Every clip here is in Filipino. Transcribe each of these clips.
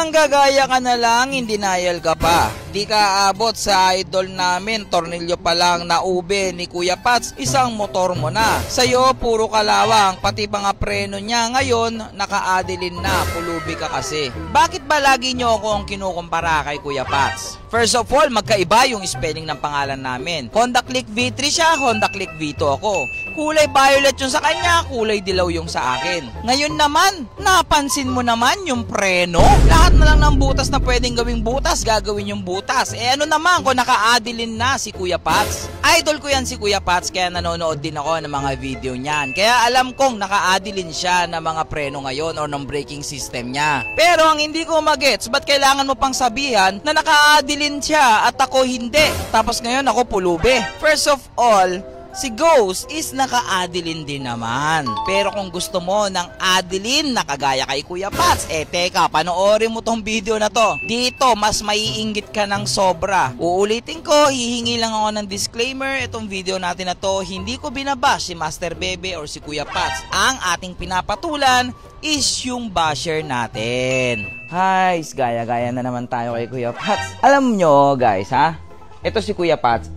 Manggagaya ka na lang, in denial ka pa. Di ka abot sa idol namin, tornilyo pa lang na ube ni Kuya Pats, isang motor mo na. Sa'yo, puro kalawang, pati mga preno niya ngayon, naka-adilin na, pulubi ka kasi. Bakit ba lagi nyo akong kinukumpara kay Kuya Pats? First of all, magkaiba yung spelling ng pangalan namin. Honda Click V3 siya, Honda Click V2 ako. Kulay violet yung sa kanya, kulay dilaw yung sa akin. Ngayon naman, napansin mo naman yung preno? Lahat na lang ng butas na pwedeng gawing butas, gagawin yung butas. Eh ano naman kung naka-adilin na si Kuya Pats? Idol ko yan si Kuya Pats, kaya nanonood din ako ng mga video niyan. Kaya alam kong naka-adilin siya ng mga preno ngayon o ng braking system niya. Pero ang hindi ko magets, ba't kailangan mo pang sabihan na naka-adilin siya at ako hindi? Tapos ngayon ako pulubi. First of all, si Ghost is naka-adilin din naman. Pero kung gusto mo ng adilin na kagaya kay Kuya Pats, eh teka, panoorin mo tong video na to. Dito, mas maiinggit ka ng sobra. Uulitin ko, hihingi lang ako ng disclaimer. Itong video natin na to, hindi ko binabash si Master Bebe or si Kuya Pats. Ang ating pinapatulan is yung basher natin. Guys, gaya-gaya na naman tayo kay Kuya Pats. Alam nyo guys ha, ito si Kuya Pats,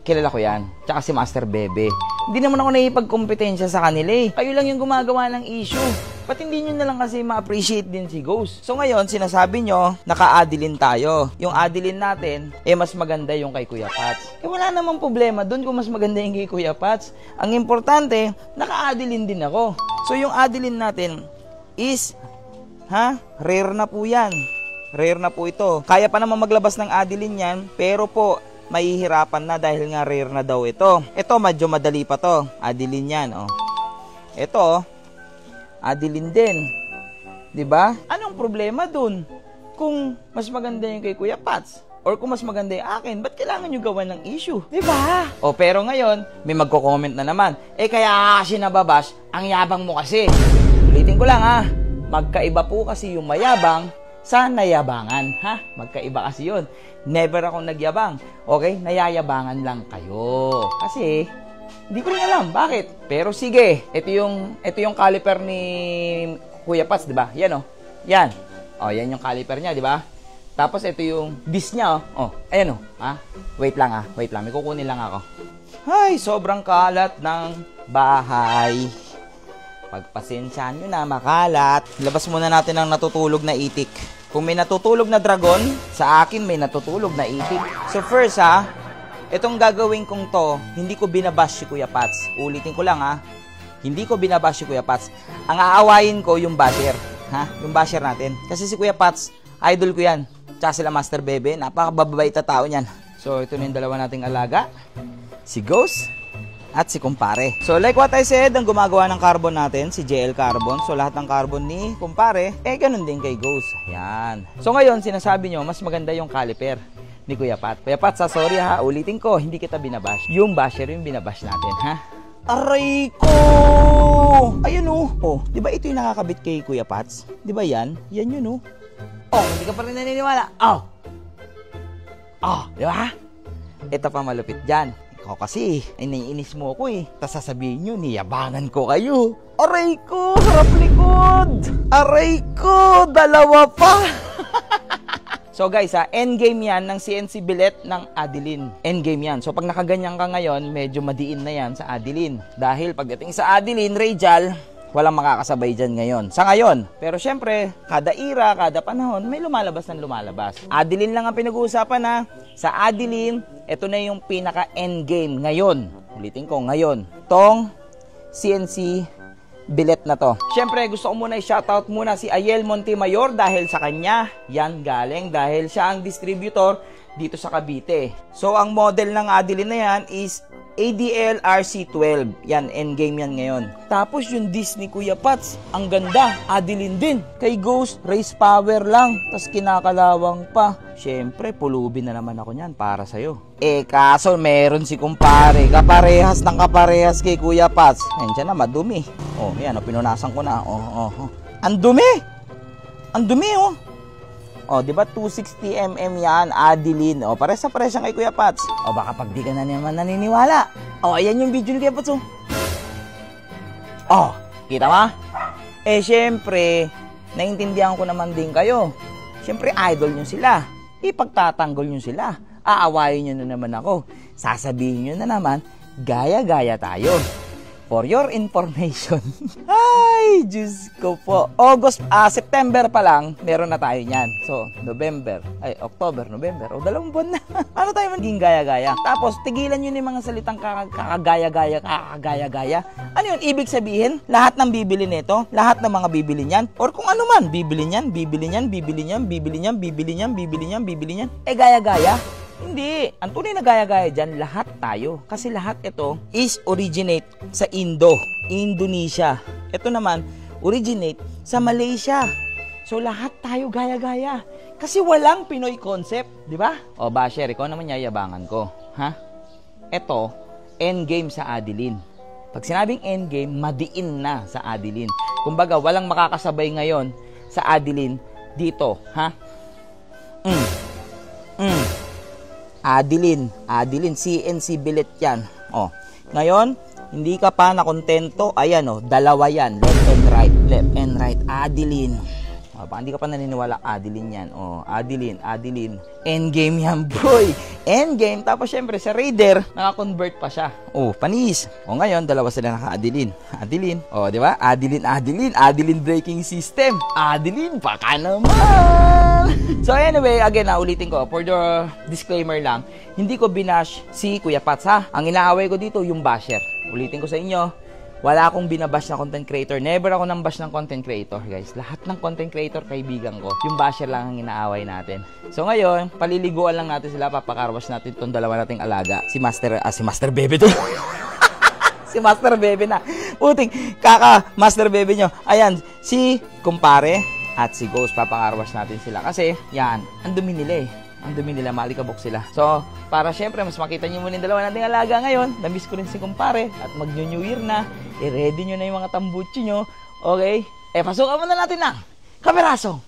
kilala ko yan. Tsaka si Master Bebe. Hindi naman ako naipagkompetensya sa kanila eh. Kayo lang yung gumagawa ng issue. Ba't hindi nyo na lang kasi ma-appreciate din si Ghost? So ngayon, sinasabi nyo, naka-adilin tayo. Yung adilin natin, mas maganda yung kay Kuya Pats. Wala namang problema dun kung mas maganda yung kay Kuya Pats. Ang importante, naka-adilin din ako. So yung adilin natin is, rare na po yan. Rare na po ito. Kaya pa naman maglabas ng adilin yan, pero po, mahihirapan na dahil nga rare na daw ito. Ito, medyo madali pa to. Adilin yan, oh. Ito, adilin din. Diba? Anong problema dun? Kung mas maganda yung kay Kuya Pats, or kung mas maganda yung akin, ba't kailangan nyo gawan ng issue? Diba? O, pero ngayon, may magko-comment na naman. Kaya kasi nababash, ang yabang mo kasi. Ulitin ko lang, magkaiba po kasi yung mayabang sa nayabangan, Magkaiba kasi yun. Never akong nagyabang. Okay? Nayayabangan lang kayo. Kasi, hindi ko rin alam. Bakit? Pero sige, ito yung caliper ni Kuya Pats, di ba? Yan, oh. Yan. Oh, yan yung caliper niya, di ba? Tapos, ito yung disc niya, oh. Ayan, oh. Wait lang, Wait lang. May kukunin lang ako. Ay, sobrang kalat ng bahay. Pagpasensyahan nyo na, makalat. Labas muna natin ang natutulog na itik. Kung may natutulog na dragon, sa akin may natutulog na itik. So first itong gagawin kong to, hindi ko binabash si Kuya Pats. Ulitin ko lang hindi ko binabash si Kuya Pats. Ang aawayin ko yung basher. Yung basher natin. Kasi si Kuya Pats, idol ko yan. Tsaka sila Master Bebe, napakababait na tao niyan. So ito na yung dalawa nating alaga. Si Ghost at si Kumpare. So like what I said, ang gumagawa ng carbon natin, si JL Carbon. So lahat ng carbon ni Kumpare, ganun din kay Ghost. Ayan. So ngayon, sinasabi nyo, mas maganda yung caliper ni Kuya Pat. Kuya Pat, sorry ulitin ko, hindi kita binabash. Yung basher yung binabash natin, Aray ko! Ayun di ba ito yung nakakabit kay Kuya Pats? Di ba yan? Yan yun hindi ka pa rin naniniwala. Di ba? Ito pa malupit dyan. Ikaw kasi, naiinis mo ako Tapos sasabihin nyo, niyabangan ko kayo. Aray ko, harap likod. Aray ko, dalawa pa. So guys, endgame yan ng CNC billet ng adilin. Endgame yan. So pag nakaganyan ka ngayon, medyo madiin na yan sa adilin. Dahil pagdating sa adilin, radial, walang makakasabay dyan ngayon. Sa ngayon. Pero syempre, kada era, kada panahon, may lumalabas ng lumalabas. Adilin lang ang pinag-uusapan Sa adilin, ito na yung pinaka-endgame ngayon. Ulitin ko, ngayon. Tong CNC billet na to. Syempre, gusto ko muna i-shoutout muna si Ayel Montemayor dahil sa kanya, yan galing. Dahil siya ang distributor dito sa Cavite. So, ang model ng adilin na yan is ADL RC12. Yan, endgame yan ngayon. Tapos yung disc ni Kuya Pats, ang ganda. Adilin din. Kay Ghost, race power lang. Tas kinakalawang pa. Siyempre, pulubi na naman ako niyan para sa'yo. Kaso meron si Kumpare. Kaparehas ng kaparehas kay Kuya Pats. Diyan na, madumi. Yan, pinunasan ko na. Ang dumi! Ang dumi, di ba 260mm yan, adilin. Pares sa pares kay Kuya Pats. Baka pag di ka na naman naniniwala. Ayan yung video ni Kuya Pats, kita ba? Syempre, naintindihan ko naman din kayo. Siyempre, idol nyo sila. Ipagtatanggol nyo sila. Aawayin nyo na naman ako. Sasabihin nyo na naman, gaya-gaya tayo. For your information. Ay, Diyos ko po. September pa lang, meron na tayo niyan. So, October, November. Dalawang buwan na. Paano tayo maging gaya-gaya? Tapos, tigilan nyo na yung mga salitang kakagaya-gaya. Ano yun? Ibig sabihin, lahat ng bibili nito, lahat ng mga bibili niyan, or kung ano man, bibili niyan. Gaya-gaya. Hindi. Ang tunay na gaya-gaya dyan, lahat tayo. Kasi lahat ito is originate sa Indonesia. Ito naman, originate sa Malaysia. So, lahat tayo gaya-gaya. Kasi walang Pinoy concept. Di ba? Basher, ikaw naman yayabangan ko. Ha? Ito, endgame sa Adeline. Pag sinabing endgame, madiin na sa Adeline. Kumbaga, walang makakasabay ngayon sa Adeline dito. Ha? Adeline, CNC billet yan. Ngayon, hindi ka pa nakontento. Ayan, dalawa yan. Left and right. Adeline. Hindi ka pa naniniwala, Adeline yan. Adeline. Endgame yan, boy. Endgame. Tapos, syempre, sa Raider, naka-convert pa siya. Panis. Ngayon, dalawa sila naka-Adeline. Adeline. Di ba? Adeline braking system. Adeline, baka naman. So, anyway, again, ulitin ko. For the disclaimer lang, hindi ko binash si Kuya Pats, ha? Ang inaaway ko dito, yung basher. Ulitin ko sa inyo, wala akong binabash na content creator. Never ako nang bash ng content creator, guys. Lahat ng content creator, kaibigan ko. Yung basher lang ang inaaway natin. So ngayon, paliliguan lang natin sila. Papakarwas natin itong dalawa nating alaga. Si Master Bebe to. Si Master Bebe na. Puting, Master Bebe nyo. Ayan, si Kumpare at si Ghost. Papakarwas natin sila. Kasi, yan, ang dumi nila Ang dumi nila, malikabok sila. So, para syempre, mas makita nyo muna yung dalawa nating alaga ngayon. Namiss ko rin si Kumpare. At mag-New Year na. I-ready nyo na yung mga tambuchi nyo. Okay? Pasukan muna natin ng kameraso.